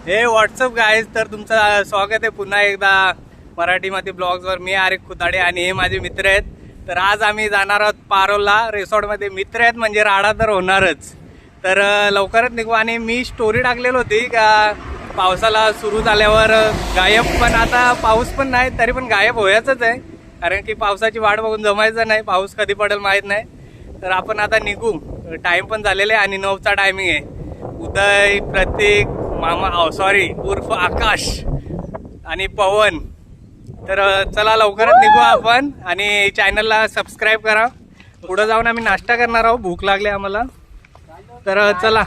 हे WhatsApp guys, तर तुमचं स्वागत आहे पुन्हा एकदा मराठीमध्ये ब्लॉग्सवर. मी आरिफ खुताडे आणि हे माझे मित्र आहेत. तर आज आम्ही जाणार आहोत पारोलला रिसॉर्टमध्ये. मित्र आहेत म्हणजे राडा तर होणारच. तर लवकरच निघू. आणि मी स्टोरी टाकलेली होती का पावसाला सुरू झाल्यावर गायब, पण आता पाऊस पण नाही तरी पण गायब व्हायचंच आहे, कारण की पावसाची वाट बघून जमायचं नाही. पाऊस कधी पडेल माहीत नाही. तर आपण आता निघू. टाईम पण झालेला आहे आणि 9चा टायमिंग आहे. उदय, प्रतीक, मामा सॉरी उर्फ आकाश आणि पवन. तर चला लवकरच निघू आपण आणि चॅनलला सबस्क्राईब करा. पुढे जाऊन आम्ही नाश्ता करणार आहोत, भूक लागली आम्हाला. तर चला.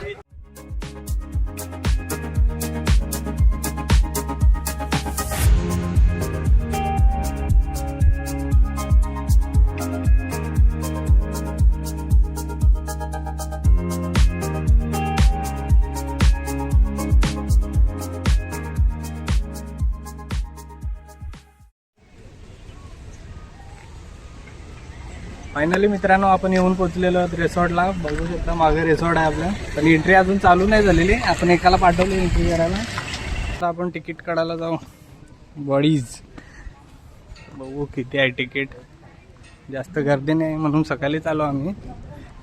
फायनली मित्रांनो आपण येऊन पोहोचलेलो आहोत रिसॉर्टला. बघू शकता मागे रिसॉर्ट आहे आपलं, पण एंट्री अजून चालू नाही झालेली. आपण एकाला पाठवलं एंट्री करायला. आता आपण तिकीट काढायला जाऊ. बॉडीज बघू किती आहे तिकीट. जास्त गर्दी नाही म्हणून सकाळी चालू आम्ही,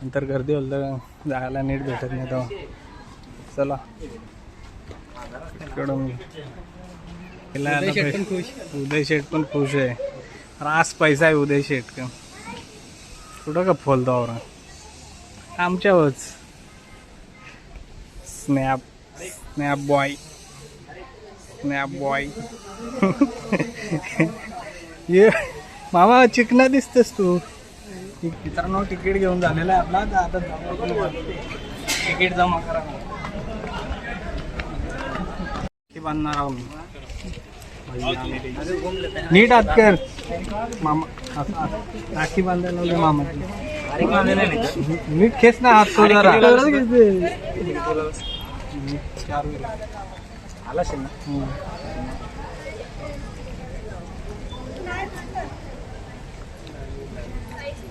नंतर गर्दी होईल तर जायला नीट भेटत नाही. तेव्हा चला उदय शेठ पण खुश आहे. रास पैसा आहे उदय शेठ का. कुठं का फोलतो आवरा आमच्यावरच. Snap snap boy snap boy. ये मामा चिकना दिसतस तू. मित्रांनो तिकीट घेऊन झालेला आहे आपला. आता तिकीट जमा करा. बांधणार आहो मी. नीट हात कर मामा. राखी बांधायला लावले मामा. नीट खेच ना हात तो जरा.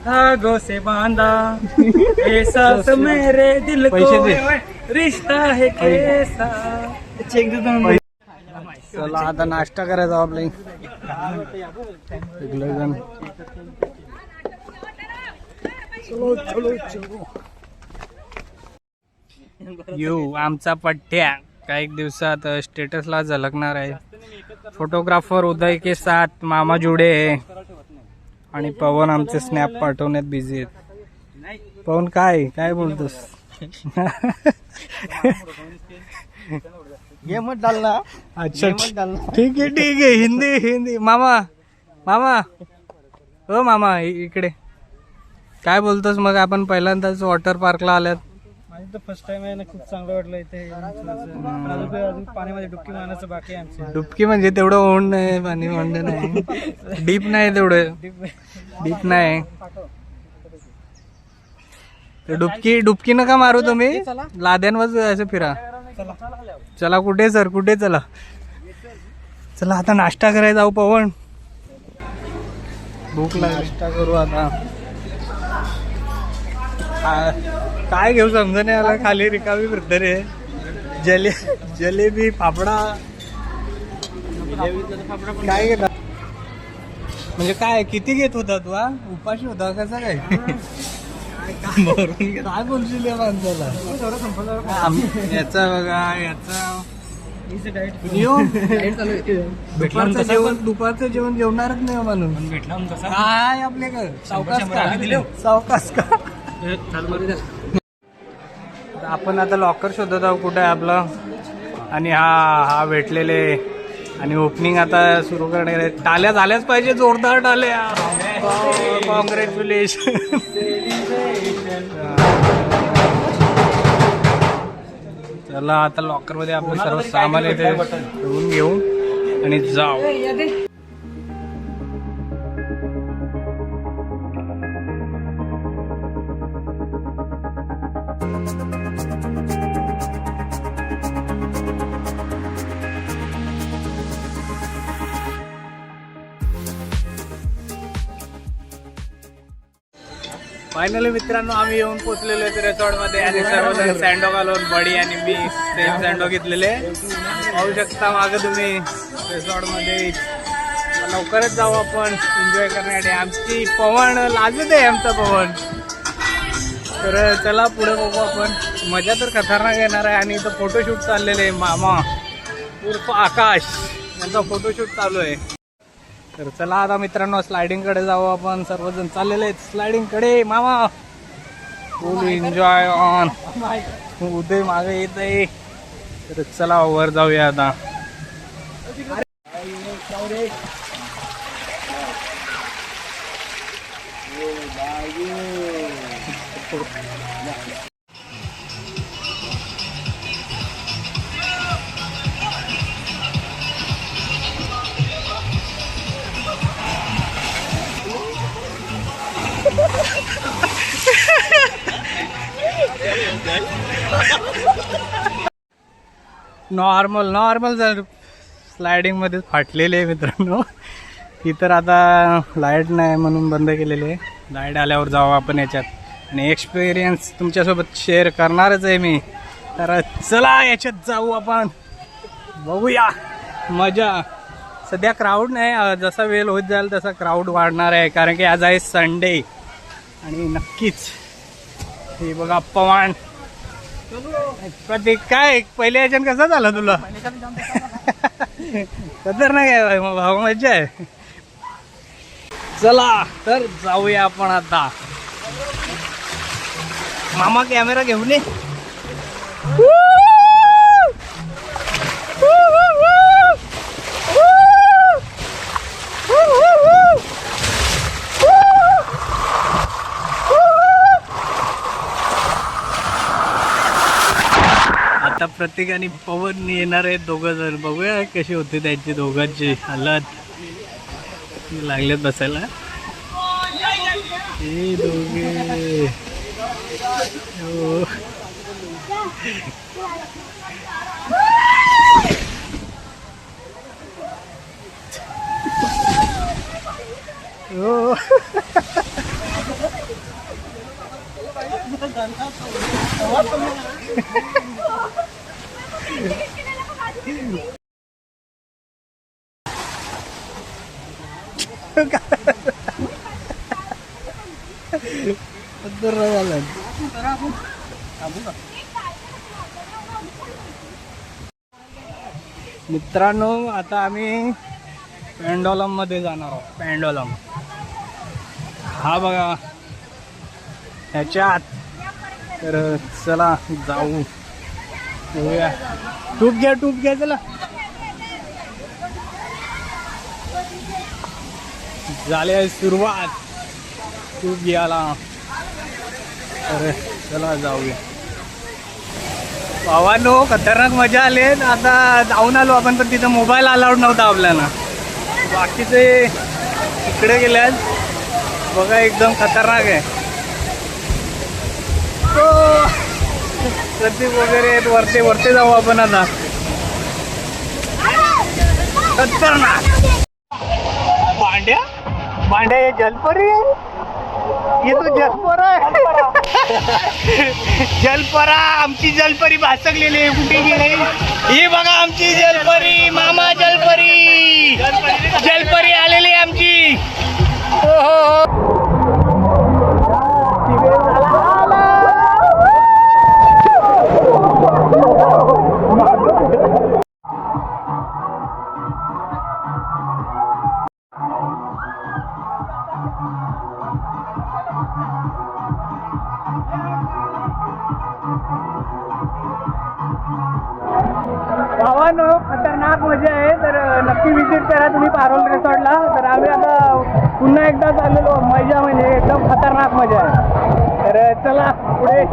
धागों से बांधा एहसास मेरे दिल को, रिश्ता है कैसा. चला आता नाश्ता करायचा आपला. येऊ आमचा पठ्ठ्या काही दिवसात स्टेटसला झलकणार आहे. फोटोग्राफर उदय के साथ मामा जुडे है आणि पवन आमचे स्नॅप पाठवण्यात बिझी आहेत. पवन काय काय बोलतोस. ये मत डालना. अच्छा ठीक आहे हिंदी हिंदी. मामा मामा हो मामा इकडे काय बोलतोस. मग आपण पहिल्यांदाच वॉटर पार्कला आल्यात. माझी तर फर्स्ट टाइम आहे ना. खूप चांगलं वाटलं इथे. अजून पाण्यामध्ये डुबकी मारण्याचं बाकी आहे आमचं. डुबकी म्हणजे तेवढं ओढ नाही, पाणी ओढ नाही, डीप नाही तेवढं डीप नाही. डुबकी नका मारू तुम्ही. लाद्यांवर असं फिरा. चला कुठे सर कुठे. चला चला आता नाश्ता करायला जाऊ. पवन भूक लागली. नाश्ता करू आता. काय घेऊ समजा नाही आला. खाली रिकामी वृद्ध रे. जलेबी फाफडा काय घेता. म्हणजे काय किती घेत होता तू. उपाशी होता कसा काय. काय बोलशील या माणसाला. याचा बघा याचा दुपारचं जेवण जेवणारच नाही म्हणून काय आपल्याकडे. सावकाश का. आपण आता लॉकर शोधत आहोत कुठे आहे आपला. आणि हा भेटलेले आणि ओपनिंग आता सुरू करणार आहे. टाल्या झाल्याच पाहिजे, जोरदार टाल्या. कॉंग्रॅच्युलेशन. चला आता लॉकर मध्ये आपलं सर्व सामान येते ठेवून घेऊ आणि जाऊ. फायनली मित्रांनो आम्ही येऊन पोहोचलेलो आहे रिसॉर्टमध्ये आणि सर्वजण सँडो घालून बडी आणि मी सेम सँडो घेतलेले पाहू शकता मागं तुम्ही रिसॉर्टमध्ये. लवकरच जाऊ आपण एन्जॉय करण्यासाठी. आमची पवन लाजत आहे आमचा पवन. तर चला पुढे बघू आपण. मजा तर खतरनाक येणार आहे. आणि इथं फोटोशूट चाललेलं आहे. मामा उर्फ आकाश यांचा फोटोशूट चालू आहे. तर चला आता मित्रांनो स्लायडिंगकडे जाऊ आपण. सर्वजण चाललेले आहेत स्लायडिंगकडे. मामा फुल एन्जॉय ऑन. उदय मागे येत आहे. तर चला वर जाऊया आता. नॉर्मल जर स्लायडिंग मध्ये फाटलेले आहे मित्रांनो. ही तर आता लाईट नाही म्हणून बंद केलेली आहे. लाईट आल्यावर जाऊ आपण याच्यात. आणि एक्सपिरियन्स तुमच्यासोबत शेअर करणारच आहे मी. तर चला याच्यात जाऊ आपण. बघूया मजा. सध्या क्राऊड नाही. जसा वेळ होत जाईल तसा क्राऊड वाढणार आहे. कारण की आज आहे संडे. आणि नक्कीच हे बघा पवन प्रतीक काय पहिल्या याच्यात कसा झाला तुला खतरनाक आहे भाऊ. मजा आहे. चला तर जाऊया आपण आता. मामा कॅमेरा घेऊन ये. आता प्रत्येक आणि पवन येणार आहेत दोघं जण. बघूया कशी होते त्यांची दोघांची हालत. लागलेत बसायला हे दोघे. हो मित्रांनो आता आम्ही पेंडोलम मध्ये जाणार आहोत. पेंडोलम हा बघा ह्याच्यात. तर चला जाऊ. बघूया. टूप घ्या चला. झाली आहे सुरुवात टूप घ्यायला. तर चला जाऊया. भावानो खतरनाक मजा आली. आता जाऊन आलो आपण पण तिथं मोबाईल अलाउड नव्हता आपल्याला. बाकीचे इकडे गेल्यात बघा. एकदम खतरनाक आहे. तो प्रतीक वगैरे आहेत वरते जाऊ आपण आता. खतरनाक. भांड्या हे जलपरी आहे. ये तो जलपरा आहे. जलपरा आमची जलपरी भासकलेली आहे. कुठे गेली ही बघा आमची जलपरी. मामा जलपरी आलेली आमची. हो हो भावानो खतरनाक मजा आहे. तर नक्की विजिट करा तुम्ही पारोल रिसॉर्टला. तर आम्ही आता पुन्हा एकदा चाललेलो. मजा म्हणजे एकदम खतरनाक मजा आहे. तर चला पुढे.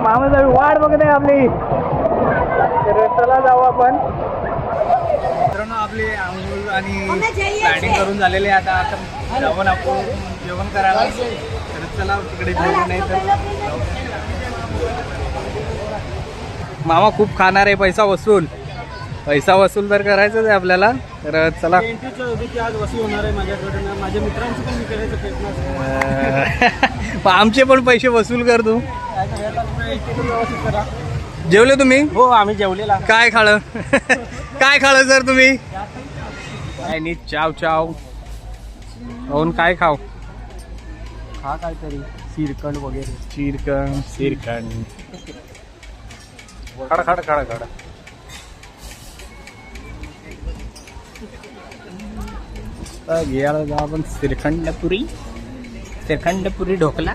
मामाचा वाट बघत आहे आपली. तर चला जाऊ आपण. मित्रांनो आपली आंघोळ आणि स्लायडिंग करून झालेले. आता जाऊन आपण जेवण करायला. तर चला तिकडे जेवण नाही तर मामा खूप खाणार आहे. पैसा वसूल तर करायचंच आहे आपल्याला. तर चला. आज वसूल होणार आहे माझ्याकडे. माझ्या मित्रांची पण मी करायचा प्रयत्न. आमचे पण पैसे वसूल कर तू. जेवले तुम्ही? हो आम्ही जेवलेला. काय खालं? काय खालं सर तुम्ही? काय नाही, चाव चाव होऊन काय खाऊ? हा काहीतरी सिरकंड वगैरे. श्रीखंड खड खड खड खड. घ्यायला जा आपण श्रीखंडपुरी. श्रीखंडपुरी ढोकला.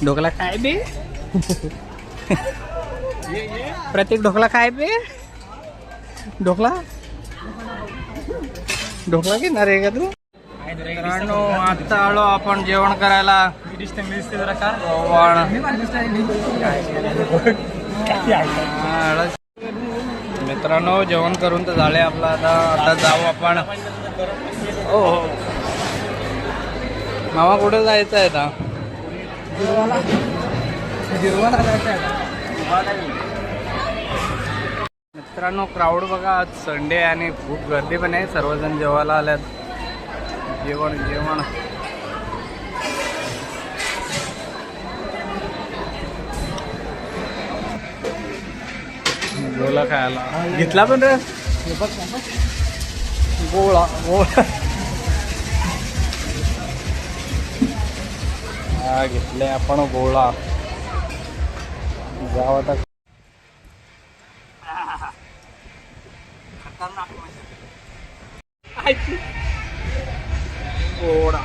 ढोकला काय बे? प्रत्येक ढोकला काय बे? ढोकला ढोकला घेणार आहे का तू? मित्रांनो आता आलो आपण जेवण करायला. मित्रांनो जेवण करून तर झाले आपलं. आता जाऊ आपण. हो हो मामा कुठे जायचं आहे आता? मित्रांनो क्राऊड बघा, आज संडे आणि खूप गर्दी पण आहे. सर्वजण जेवायला आल्यात. जेवण जेवण गोला खायला घेतला पण रे. गोळा गोळा हा घेतले आपण गोळा. जाऊ आता. गोळा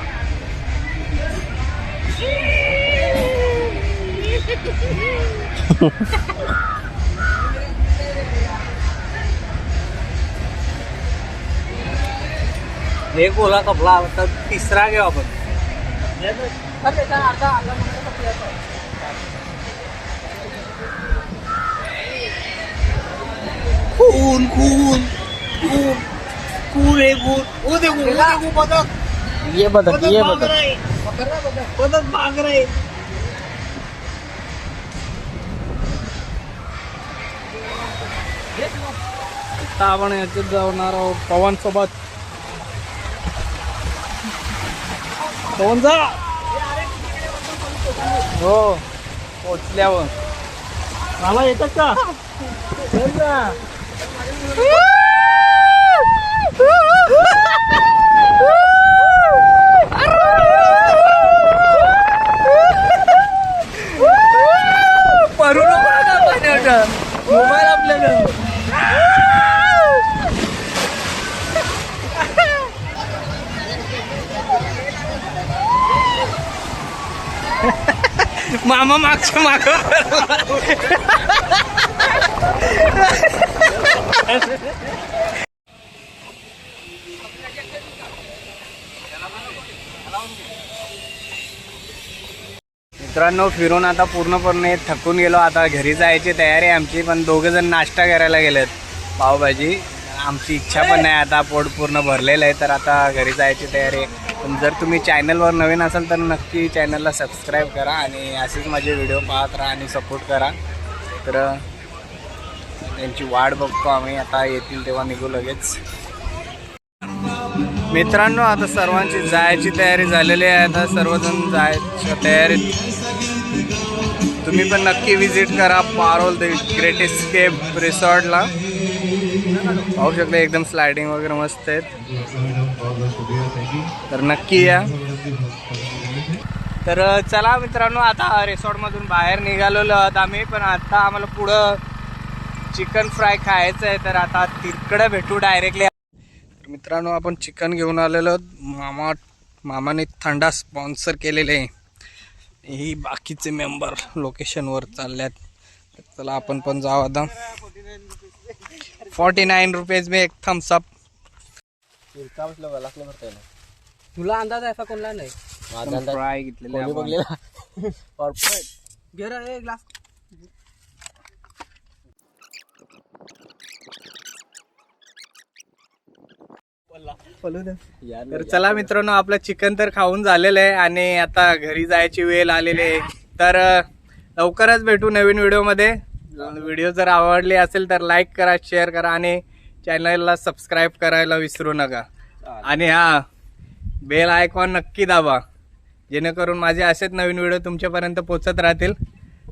हे गोला कपला आता तिसरा घेऊ आपण. खून खून खून खून आहे खून. ओ देखो बदक. ये बदक ये बदक. बदक भाग रहे. आता आपण याच्यात जाणार आहोत पवन सोबत. पवन जा. हो पोचल्यावर मला येतात का? परू नको पाण्यात. मोबाईल आपल्याला. मामा मागच्या माग. मित्रांनो फिरून आता पूर्णपणे थकून गेलो. आता घरी जायची तयारी आहे आमची. पण दोघे जण नाश्ता करायला गेलेत पावभाजी. आमची इच्छा पण नाही, आता पोट पूर्ण भरलेलं आहे. तर आता घरी जायची तयारी आहे. पण जर तुम्ही चॅनलवर नवीन असाल तर नक्की चॅनलला सबस्क्राईब करा आणि असेच माझे व्हिडिओ पाहत राहा आणि सपोर्ट करा. तर त्यांची वाट बघतो आम्ही. आता येतील तेव्हा निघू लगेच. मित्रांनो आता सर्वांची जायची तयारी झालेली आहे. आता सर्वजण जायच्या तयारीत. तुम्ही पण नक्की विजिट करा पारोल द ग्रेट एस्केप रिसॉर्टला. पाहू शकता एकदम स्लायडिंग वगैरे मस्त आहेत. तर नक्की या. तर चला मित्रांनो आता रिसॉर्टमधून बाहेर निघालेलो आहोत आम्ही. पण आता आम्हाला पुढं चिकन फ्राय खायचं आहे. तर आता तिकडे भेटू डायरेक्टली. तर मित्रांनो आपण चिकन घेऊन आलेलो आहोत. मामाने थंडा स्पॉन्सर केलेले आहे. ही बाकीचे मेंबर लोकेशनवर चालल्यात. तर चला आपण पण जाऊ आता. 49 रुपीज में एक थम्स अप. तुला अंदाज असा कोणला नाही. फ्राय घेतलेले ग्लास. तर चला मित्रांनो आपलं चिकन तर खाऊन झालेलं आहे आणि आता घरी जायची वेळ आलेली आहे. तर लवकरच भेटू नवीन व्हिडिओमध्ये. व्हिडिओ जर आवडली असेल तर लाईक करा, शेअर करा आणि चॅनलला सबस्क्राईब करायला विसरू नका. आणि हा बेल आयकॉन नक्की दाबा जेणेकरून माझे असेच नवीन व्हिडिओ तुमच्यापर्यंत पोहोचत राहतील.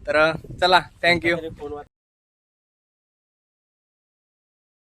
तर चला, थँक्यू.